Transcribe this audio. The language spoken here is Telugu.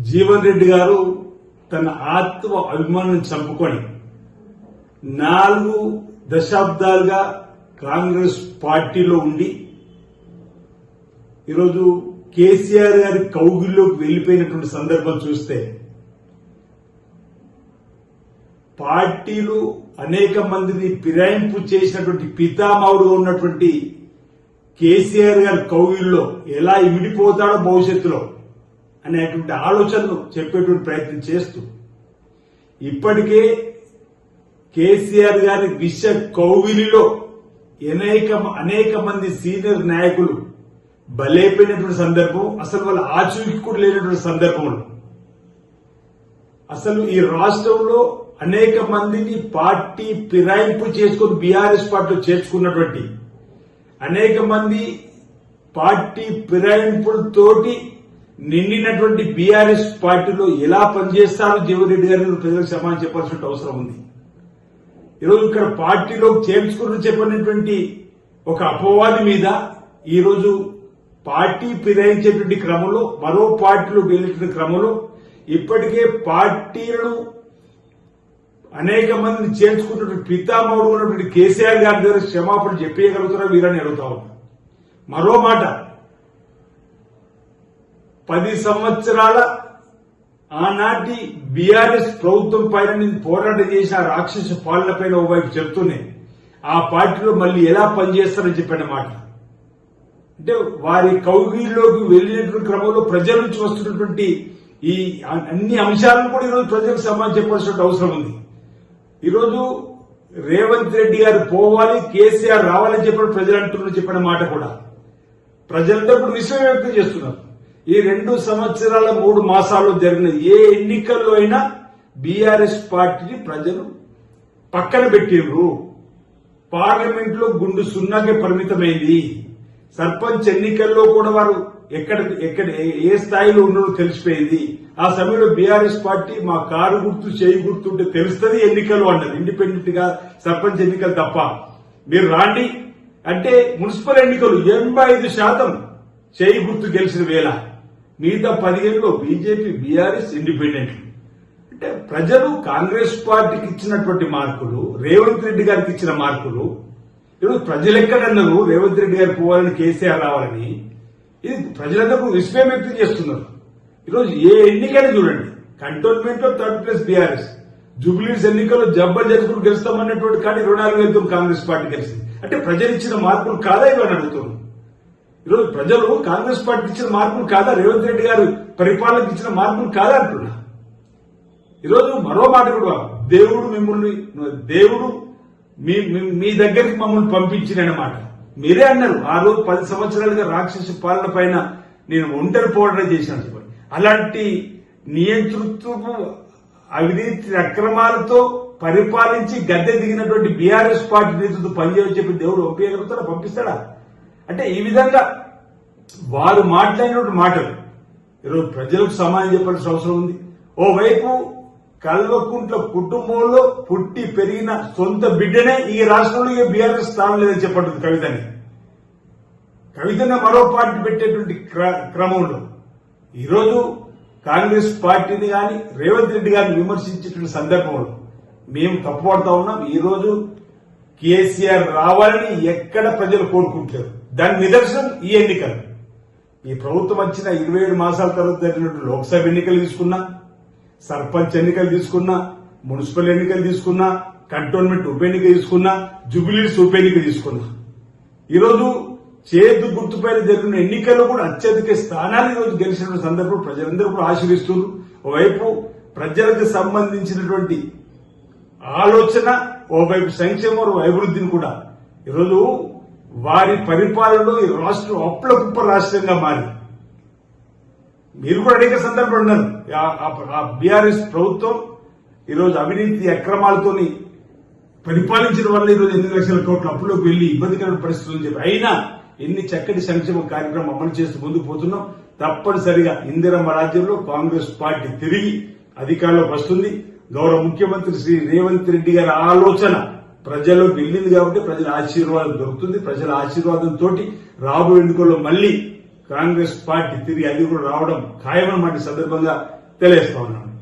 జీవన్ రెడ్డి గారు తన ఆత్మ అభిమానం చంపుకొని 4 దశాబ్దాలుగా కాంగ్రెస్ పార్టీలో ఉండి ఈరోజు కేసీఆర్ గారి కౌగిల్లోకి వెళ్లిపోయినటువంటి సందర్భం చూస్తే పార్టీలు అనేక మందిని ఫిరాయింపు చేసినటువంటి పితామహుడుగా ఉన్నటువంటి కేసీఆర్ గారి కౌగిల్లో ఎలా ఇమిడిపోతాడో భవిష్యత్తులో అనేటువంటి ఆలోచనలు చెప్పేటువంటి ప్రయత్నం చేస్తూ ఇప్పటికే కేసీఆర్ గారి విష కౌగిలిలో అనేక మంది సీనియర్ నాయకులు బలైపోయినటువంటి సందర్భం, అసలు వాళ్ళ ఆచూకీ కూడా లేనటువంటి సందర్భంలో అసలు ఈ రాష్ట్రంలో అనేక మందిని పార్టీ ఫిరాయింపు చేసుకుని బీఆర్ఎస్ పార్టీలో చేర్చుకున్నటువంటి అనేక మంది పార్టీ ఫిరాయింపులతోటి నిండినటువంటి బీఆర్ఎస్ పార్టీలో ఎలా పనిచేస్తారో జీవన్ రెడ్డి గారిని ప్రజలకు సమాధానం చెప్పాల్సిన అవసరం ఉంది. ఈరోజు ఇక్కడ పార్టీలో చేర్చుకుని చెప్పినటువంటి ఒక అపవాది మీద ఈరోజు పార్టీ ఫిరాయించేటువంటి క్రమంలో మరో పార్టీలో వెళ్ళేటువంటి క్రమంలో ఇప్పటికే పార్టీలను అనేక మందిని చేర్చుకున్నటువంటి పితామహుడు ఉన్నటువంటి కేసీఆర్ గారి దగ్గర క్షమాపణ చెప్పేయగలుగుతారా వీరని అడుగుతా ఉన్నా. మరో మాట, 10 సంవత్సరాల ఆనాటి బీఆర్ఎస్ ప్రభుత్వం పైన నేను పోరాటం చేసిన రాక్షస పాలన పైన ఓవైపు చెప్తూనే ఆ పార్టీలో మళ్ళీ ఎలా పనిచేస్తారని చెప్పిన మాట అంటే వారి కౌగిల్లోకి వెళ్లినటువంటి క్రమంలో ప్రజల నుంచి వస్తున్నటువంటి ఈ అన్ని అంశాలను కూడా ఈరోజు ప్రజలకు సమాధానం చెప్పాల్సిన అవసరం ఉంది. ఈరోజు రేవంత్ రెడ్డి గారు పోవాలి, కేసీఆర్ రావాలని చెప్పిన ప్రజలు అంటున్నారు చెప్పిన మాట కూడా ప్రజలందరూ కూడా విశ్వాసం వ్యక్తం చేస్తున్నారు. ఈ 2 సంవత్సరాల 3 మాసాల్లో జరిగిన ఏ ఎన్నికల్లో అయినా బీఆర్ఎస్ పార్టీని ప్రజలు పక్కన పెట్టిండ్రు. పార్లమెంట్ లో గుండు సున్నాకే పరిమితమైంది. సర్పంచ్ ఎన్నికల్లో కూడా వారు ఎక్కడ ఏ స్థాయిలో ఉన్నారో తెలిసిపోయింది. ఆ సమయంలో బీఆర్ఎస్ పార్టీ మా కారు గుర్తు చేయి గుర్తుంటే తెలుస్తుంది ఎన్నికలు అన్నది. ఇండిపెండెంట్ గా సర్పంచ్ ఎన్నికలు తప్ప మీరు రాండి అంటే మున్సిపల్ ఎన్నికలు 85% చేయి గుర్తు గెలిచిన వేళ, మిగతా 15లో బీజేపీ, బీఆర్ఎస్, ఇండిపెండెంట్. అంటే ప్రజలు కాంగ్రెస్ పార్టీకి ఇచ్చినటువంటి మార్కులు, రేవంత్ రెడ్డి గారికి ఇచ్చిన మార్కులు, ఈరోజు ప్రజలు ఎక్కడన్నారు రేవంత్ రెడ్డి గారు పోవాలని, కేసీఆర్ రావాలని, ఇది ప్రజలందరూ విస్మయం వ్యక్తం చేస్తున్నారు. ఈరోజు ఏ ఎన్నికైనా చూడండి, కంటోన్మెంట్ లో 3rd ప్లేస్ బీఆర్ఎస్, జూబ్లీస్ ఎన్నికల్లో జబ్బర్ జరుగుతూ గెలుస్తామన్నటువంటి కానీ 24,000 కాంగ్రెస్ పార్టీ గెలిచింది. అంటే ప్రజలు ఇచ్చిన మార్పులు కాదా ఇవన్నీ అడుగుతున్నారు. ఈరోజు ప్రజలు కాంగ్రెస్ పార్టీకి ఇచ్చిన మార్పులు కాదా, రేవంత్ రెడ్డి గారు పరిపాలనకు ఇచ్చిన మార్పులు కాదా అంటున్నా. ఈరోజు మరో మాట కూడా, దేవుడు మీ దగ్గరికి మమ్మల్ని పంపించినమాట మీరే అన్నారు. ఆ రోజు 10 సంవత్సరాలుగా రాక్షస పాలన పైన నేను ఒంటరి పోరాటం చేశాను చెప్పండి. అలాంటి నియంతృత్వపు అవినీతి అక్రమాలతో పరిపాలించి గద్దె దిగినటువంటి బీఆర్ఎస్ పార్టీ నేతృత్వం పనిచేయని చెప్పి దేవుడు పంపించగలుగుతాడా, పంపిస్తాడా? అంటే ఈ విధంగా వారు మాట్లాడినటువంటి మాటలు ఈరోజు ప్రజలకు సమాధానం చెప్పాల్సిన అవసరం ఉంది. ఓవైపు కల్వకుంట్ల కుటుంబంలో పుట్టి పెరిగిన సొంత బిడ్డనే ఈ రాష్ట్రంలో ఇక బీఆర్ఎస్ స్థానం లేదని చెప్పండి కవితనే మరో పార్టీ పెట్టేటువంటి క్రమంలో ఈరోజు కాంగ్రెస్ పార్టీని గాని రేవంత్ రెడ్డి గారిని విమర్శించేటువంటి సందర్భంలో మేము తప్పుపడతా ఉన్నాం. ఈరోజు కేసీఆర్ రావాలని ఎక్కడ ప్రజలు కోరుకుంటారు, దాని నిదర్శనం ఈ ఎన్నికలు. ఈ ప్రభుత్వం వచ్చిన 27 మాసాల తర్వాత జరిగినటువంటి లోక్సభ ఎన్నికలు తీసుకున్నా, సర్పంచ్ ఎన్నికలు తీసుకున్నా, మున్సిపల్ ఎన్నికలు తీసుకున్నా, కంటోన్మెంట్ ఉప ఎన్నిక తీసుకున్నా, జూబ్లీస్ ఉప ఎన్నిక తీసుకున్నా, ఈరోజు చేతు గుర్తుపైన జరిగిన ఎన్నికల్లో కూడా అత్యధిక స్థానాలు ఈరోజు గెలిచిన సందర్భంలో ప్రజలందరూ కూడా ఆశీర్విస్తున్నారు. ఓవైపు ప్రజలకు సంబంధించినటువంటి ఆలోచన, ఓవైపు సంక్షేమ అభివృద్ధిని కూడా ఈరోజు వారి పరిపాలనలో ఈ రాష్ట్రం అప్పుల కుప్ప రాష్ట్రంగా మారి మీరు కూడా అనేక సందర్భాలు ఉన్నారు. ఆ బీఆర్ఎస్ ప్రభుత్వం ఈరోజు అవినీతి అక్రమాలతోని పరిపాలించిన వల్ల ఈరోజు 8 లక్షల కోట్ల అప్పులోకి వెళ్లి ఇబ్బందికరమైన పరిస్థితులు చెప్పి అయినా ఎన్ని చక్కటి సంక్షేమ కార్యక్రమం అమలు చేస్తూ ముందుకు పోతున్నాం. తప్పనిసరిగా ఇందిరమ్మ రాజ్యంలో కాంగ్రెస్ పార్టీ తిరిగి అధికారంలోకి వస్తుంది. గౌరవ ముఖ్యమంత్రి శ్రీ రేవంత్ రెడ్డి గారి ఆలోచన ప్రజల్లో వెళ్ళింది కాబట్టి ప్రజల ఆశీర్వాదం దొరుకుతుంది. ప్రజల ఆశీర్వాదంతో రాబోయే ఎన్నికల్లో మళ్లీ కాంగ్రెస్ పార్టీ తిరిగి అది కూడా రావడం ఖాయమన్నమాట సందర్భంగా తెలియజేస్తా ఉన్నాను.